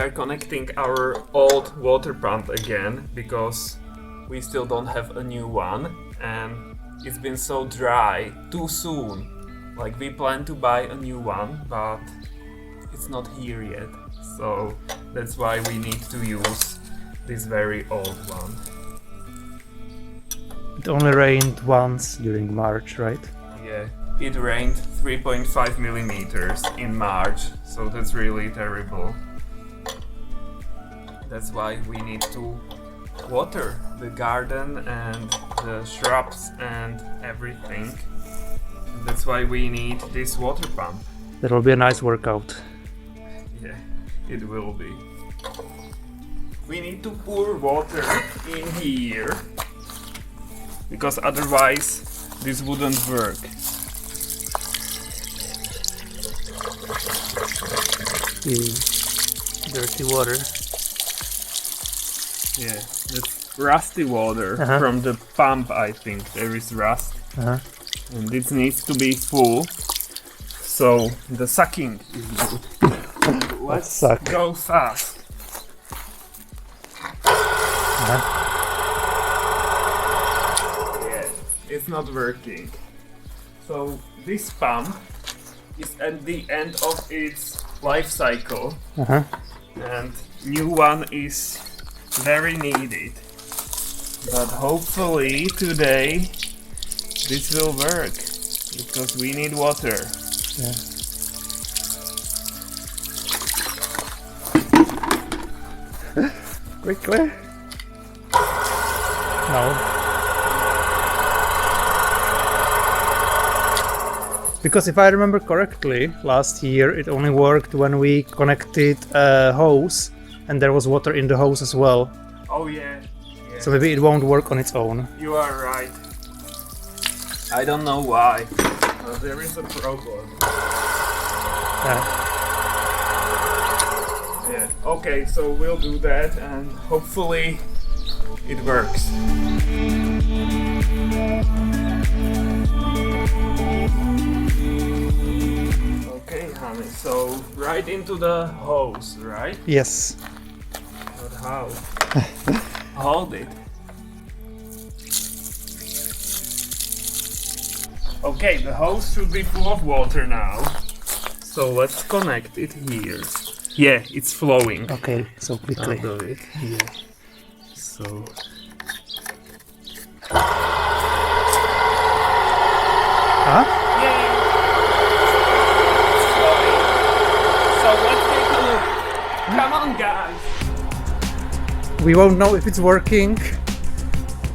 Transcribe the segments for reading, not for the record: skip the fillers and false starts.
are connecting our old water pump again because we still don't have a new one and it's been so dry too soon. Like we plan to buy a new one, but it's not here yet. So that's why we need to use this very old one. It only rained once during March, right? Yeah, it rained 3.5 millimeters in March, so that's really terrible. That's why we need to water the garden and the shrubs and everything. And that's why we need this water pump. That'll be a nice workout. Yeah, it will be. We need to pour water in here because otherwise this wouldn't work. Dirty water. Yeah, that's rusty water from the pump, I think. There is rust. And this needs to be full, so the sucking is good. Let's go fast. Yeah, it's not working. So this pump is at the end of its life cycle, and new one is very needed. But hopefully today this will work because we need water. Yeah. Quickly. No. Because if I remember correctly, last year it only worked when we connected a hose and there was water in the hose as well. Oh yeah. So maybe it won't work on its own. You are right. I don't know why, but there is a problem. Yeah. Okay, so we'll do that and hopefully it works. Okay, honey, so right into the hose, right? Yes. But how? Hold it. Okay, the hose should be full of water now. So let's connect it here. Yeah, it's flowing. Okay, so quickly. Out of it. Yeah. So. Huh? Yay! It's flowing. So let's take a look. Come on, guys. We won't know if it's working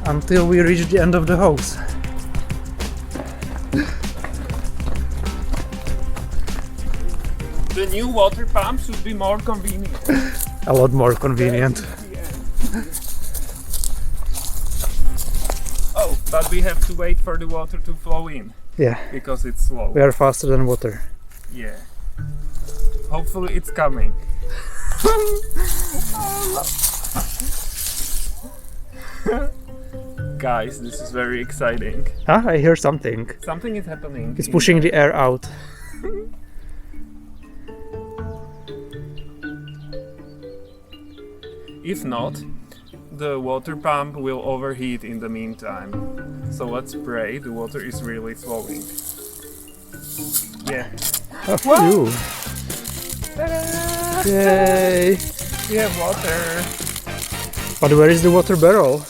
until we reach the end of the hose. The new water pump should be more convenient. A lot more convenient. Oh, but we have to wait for the water to flow in. Yeah. Because it's slow. We are faster than water. Yeah. Hopefully it's coming. Guys, this is very exciting. Huh? I hear something. Something is happening. It's pushing the air out. If not, the water pump will overheat in the meantime. So let's pray the water is really flowing. Yeah. Oh, yay! We have water. But where is the water barrel?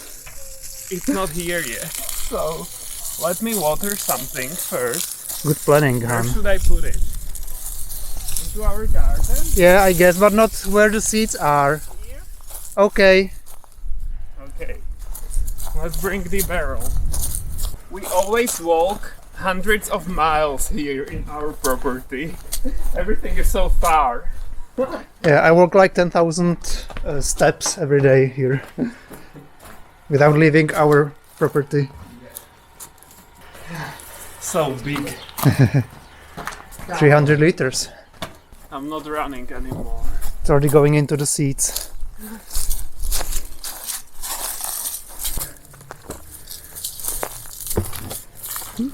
It's not here yet. So let me water something first. Good planning, Where Han. should I put it? Into our garden? Yeah, I guess, but not where the seeds are. Here? Okay. Okay. Let's bring the barrel. We always walk hundreds of miles here in our property. Everything is so far. Yeah, I walk like 10,000 steps every day here. Without leaving our property. So big. 300 liters. I'm not running anymore. It's already going into the seeds.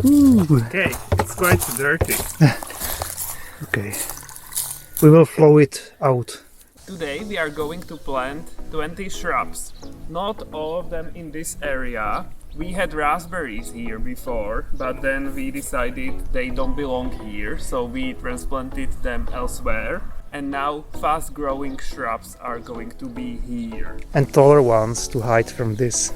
Ooh. Okay, it's quite dirty. Okay. We will flow it out Today we are going to plant 20 shrubs. Not all of them in this area. We had raspberries here before, but then we decided they don't belong here, so we transplanted them elsewhere. And now fast growing shrubs are going to be here. And taller ones to hide from this.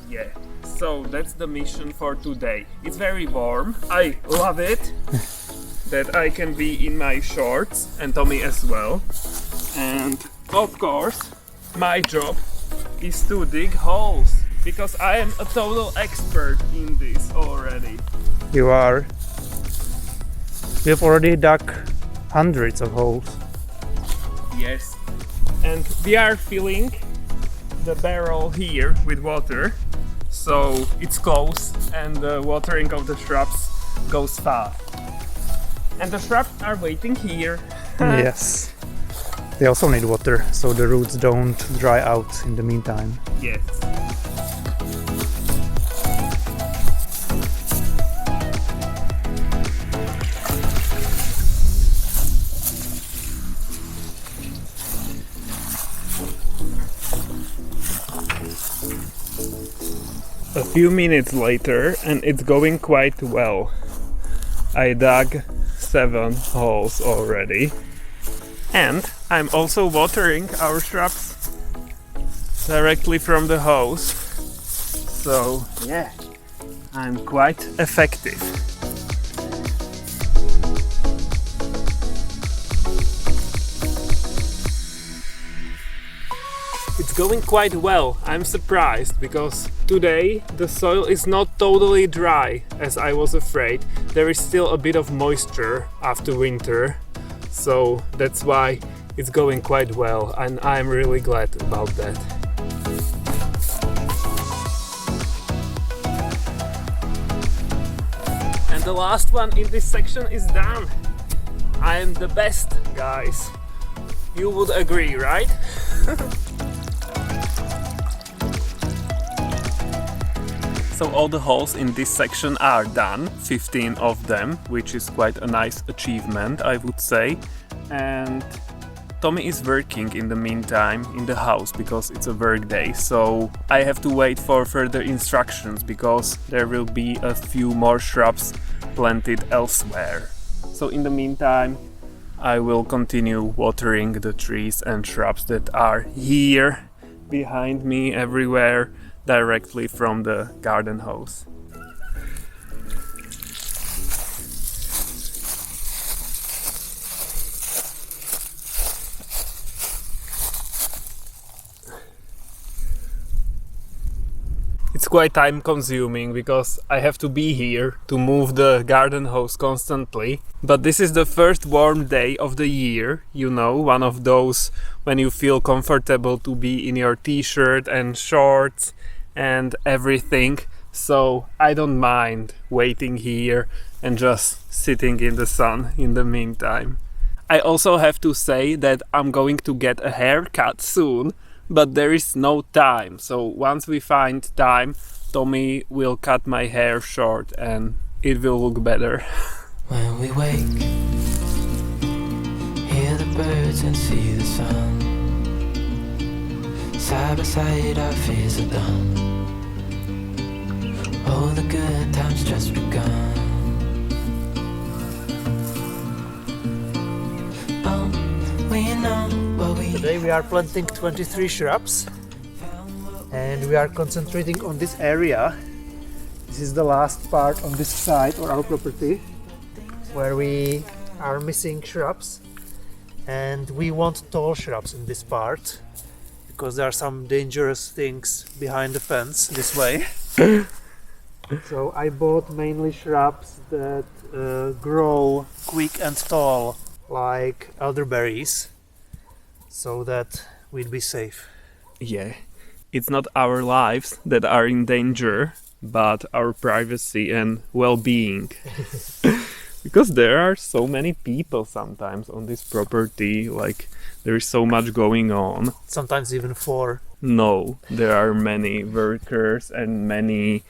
Yeah, so that's the mission for today. It's very warm. I love it that I can be in my shorts, and Tommy as well. And of course, my job is to dig holes, because I am a total expert in this already. You are. We have already dug hundreds of holes. Yes. And we are filling the barrel here with water, so it's close and the watering of the shrubs goes fast. And the shrubs are waiting here. Yes. They also need water, so the roots don't dry out in the meantime. Yes. A few minutes later, and it's going quite well. I dug 7 holes already. And I'm also watering our shrubs directly from the hose. So yeah, I'm quite effective. It's going quite well. I'm surprised because today the soil is not totally dry as I was afraid. There is still a bit of moisture after winter. So that's why it's going quite well, and I'm really glad about that. And the last one in this section is done. I am the best, guys. You would agree, right? So all the holes in this section are done, 15 of them, which is quite a nice achievement, I would say. And Tommy is working in the meantime in the house because it's a work day, so I have to wait for further instructions because there will be a few more shrubs planted elsewhere. So in the meantime, I will continue watering the trees and shrubs that are here behind me everywhere, directly from the garden hose. It's quite time consuming because I have to be here to move the garden hose constantly. But this is the first warm day of the year, you know, one of those when you feel comfortable to be in your t-shirt and shorts and everything. So I don't mind waiting here and just sitting in the sun in the meantime. I also have to say that I'm going to get a haircut soon. But there is no time, so once we find time, Tommy will cut my hair short and it will look better. When we wake, hear the birds and see the sun. Side by side our fears are done. Oh, the good times just begun. Oh, we know what we Today we are planting 23 shrubs and we are concentrating on this area. This is the last part on this side or our property where we are missing shrubs, and we want tall shrubs in this part because there are some dangerous things behind the fence this way. So I bought mainly shrubs that grow quick and tall, like elderberries, so that we'd be safe. Yeah, it's not our lives that are in danger, but our privacy and well-being. Because there are so many people sometimes on this property, like there is so much going on. Sometimes even 4. No, there are many workers and many,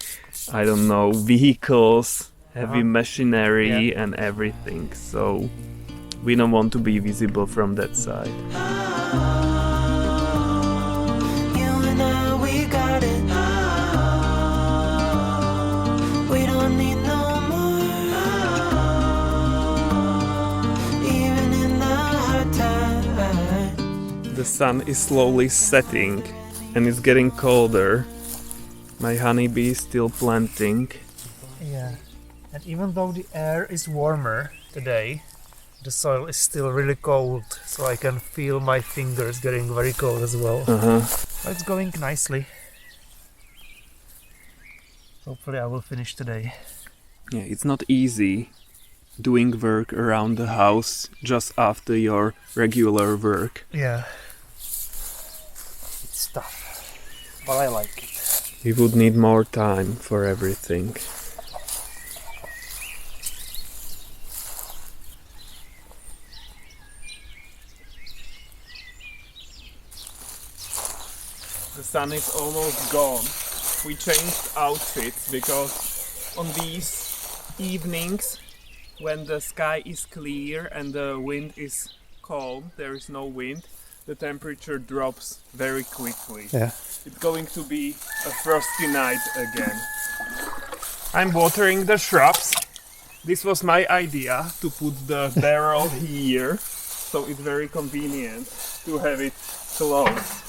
I don't know, vehicles, heavy machinery and everything. So we don't want to be visible from that side. The sun is slowly setting and it's getting colder. My honeybee is still planting. Yeah, and even though the air is warmer today, the soil is still really cold, so I can feel my fingers getting very cold as well. But it's going nicely. Hopefully I will finish today. Yeah, it's not easy doing work around the house just after your regular work. Yeah. It's tough, but I like it. You would need more time for everything. The sun is almost gone. We changed outfits because on these evenings when the sky is clear and the wind is calm, there is no wind, the temperature drops very quickly. Yeah. It's going to be a frosty night again. I'm watering the shrubs. This was my idea to put the barrel here, so it's very convenient to have it close.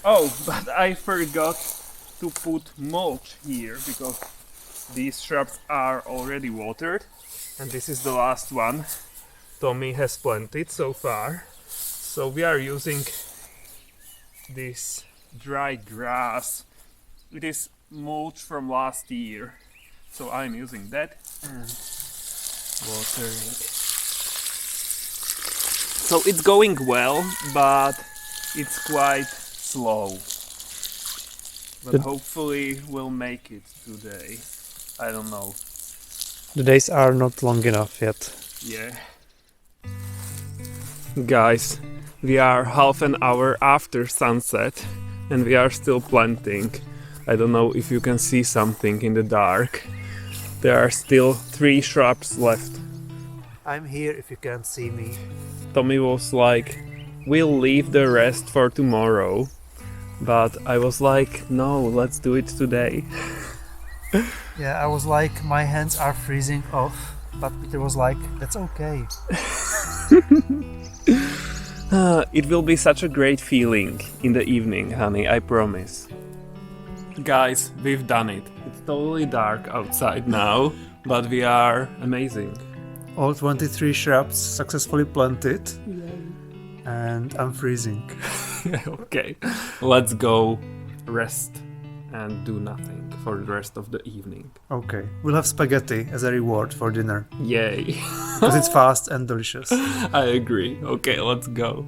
Oh, but I forgot to put mulch here because these shrubs are already watered, and this is the last one Tommy has planted so far. So we are using this dry grass. It is mulch from last year, so I'm using that and watering. So it's going well, but it's quite slow. But hopefully we'll make it today. I don't know. The days are not long enough yet. Yeah. Guys, we are half an hour after sunset and we are still planting. I don't know if you can see something in the dark. There are still 3 shrubs left. I'm here if you can't see me. Tommy was like, we'll leave the rest for tomorrow. But I was like, no, let's do it today. Yeah, I was like, my hands are freezing off, but Peter was like, that's okay. It will be such a great feeling in the evening, honey, I promise. Guys, we've done it. It's totally dark outside now, but we are amazing. All 23 shrubs successfully planted. And I'm freezing. Okay, let's go rest and do nothing for the rest of the evening. Okay, we'll have spaghetti as a reward for dinner. Yay. Because it's fast and delicious. I agree. Okay, let's go.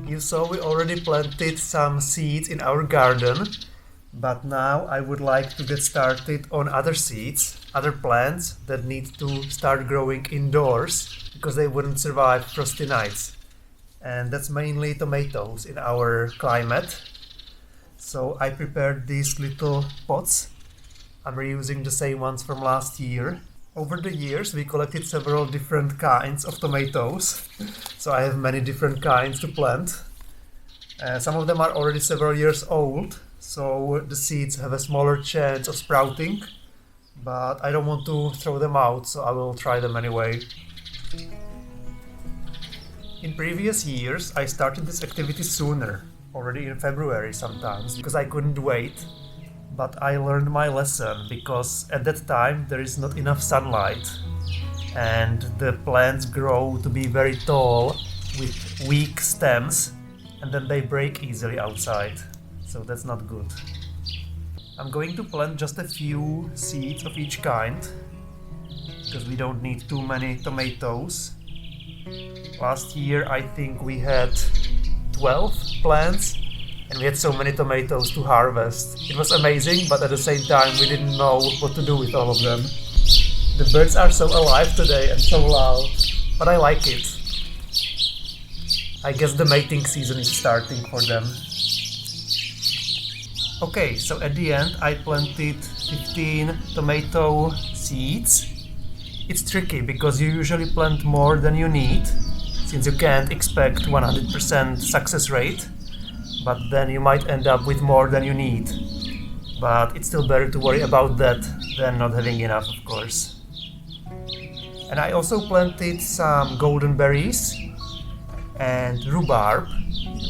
You saw we already planted some seeds in our garden, but now I would like to get started on other seeds, other plants that need to start growing indoors because they wouldn't survive frosty nights. And that's mainly tomatoes in our climate. So I prepared these little pots. I'm reusing the same ones from last year. Over the years we collected several different kinds of tomatoes. So I have many different kinds to plant. Some of them are already several years old, so the seeds have a smaller chance of sprouting. But I don't want to throw them out, so I will try them anyway. In previous years, I started this activity sooner, already in February sometimes, because I couldn't wait. But I learned my lesson, because at that time there is not enough sunlight, and the plants grow to be very tall with weak stems, and then they break easily outside, so that's not good. I'm going to plant just a few seeds of each kind, because we don't need too many tomatoes. Last year I think we had 12 plants and we had so many tomatoes to harvest. It was amazing, but at the same time we didn't know what to do with all of them. The birds are so alive today and so loud, but I like it. I guess the mating season is starting for them. Okay, so at the end I planted 15 tomato seeds. It's tricky because you usually plant more than you need, since you can't expect 100% success rate, but then you might end up with more than you need. But it's still better to worry about that than not having enough, of course. And I also planted some golden berries, and rhubarb.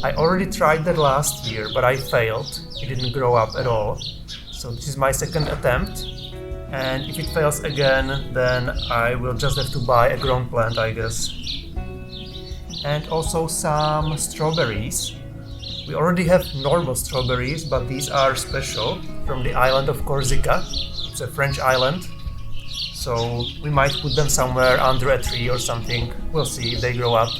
I already tried that last year, but I failed. It didn't grow up at all. So this is my second attempt. And if it fails again, then I will just have to buy a grown plant, I guess. And also some strawberries. We already have normal strawberries, but these are special from the island of Corsica. It's a French island. So we might put them somewhere under a tree or something. We'll see if they grow up.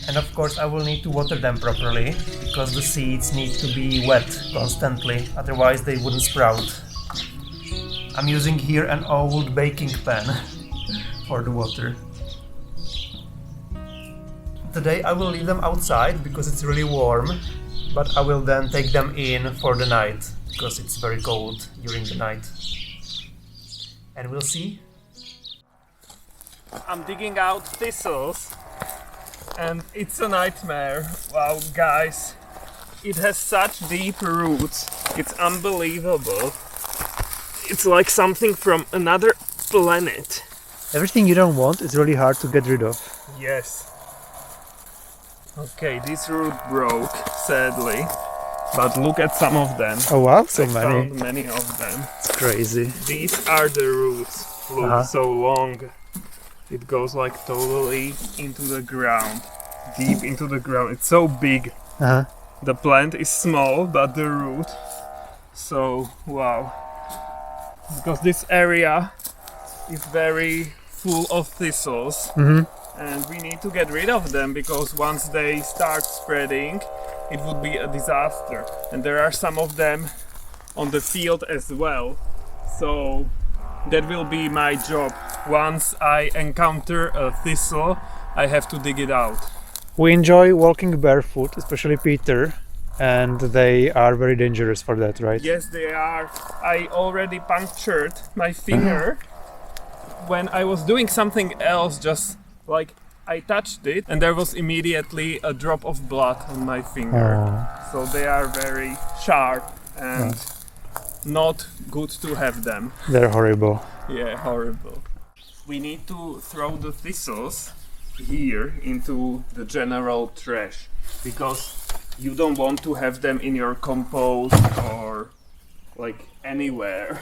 And of course I will need to water them properly, because the seeds need to be wet constantly, otherwise they wouldn't sprout. I'm using here an old baking pan for the water. Today I will leave them outside because it's really warm, but I will then take them in for the night because it's very cold during the night. And we'll see. I'm digging out thistles and it's a nightmare. Wow, guys, it has such deep roots. It's unbelievable. It's like something from another planet. Everything you don't want is really hard to get rid of. Yes. Okay, this root broke, sadly. But look at some of them. Oh wow, so I many. found many of them. It's crazy. These are the roots. Look, so long. It goes like totally into the ground. Deep into the ground. It's so big. The plant is small, but the root. So, wow. Because this area is very full of thistles. And we need to get rid of them because once they start spreading, it would be a disaster. And there are some of them on the field as well. So that will be my job. Once I encounter a thistle, I have to dig it out. We enjoy walking barefoot, especially Peter, and they are very dangerous for that, right? Yes, they are. I already punctured my finger when I was doing something else, just like I touched it and there was immediately a drop of blood on my finger. So they are very sharp and not good to have them. They're horrible. Yeah, horrible. We need to throw the thistles here into the general trash because you don't want to have them in your compost or like anywhere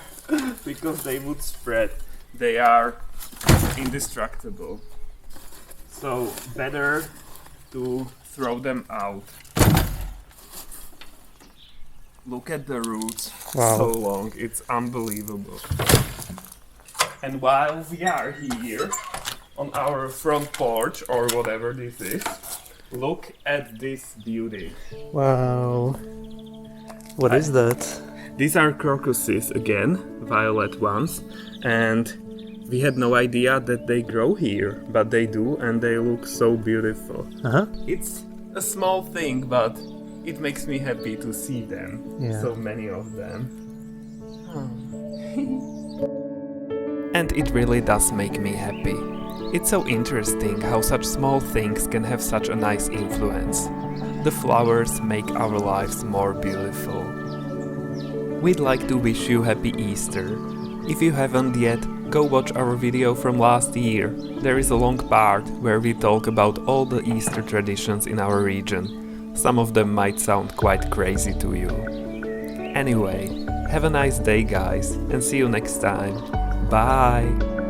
because they would spread. They are indestructible. So better to throw them out. Look at the roots. Wow. So long. It's unbelievable. And while we are here on our front porch or whatever this is, look at this beauty. Wow. What is that? These are crocuses again, violet ones, and we had no idea that they grow here, but they do, and they look so beautiful. It's a small thing, but it makes me happy to see them. Yeah. So many of them. And it really does make me happy. It's so interesting how such small things can have such a nice influence. The flowers make our lives more beautiful. We'd like to wish you happy Easter. If you haven't yet, go watch our video from last year. There is a long part where we talk about all the Easter traditions in our region. Some of them might sound quite crazy to you. Anyway, have a nice day guys, and see you next time. Bye!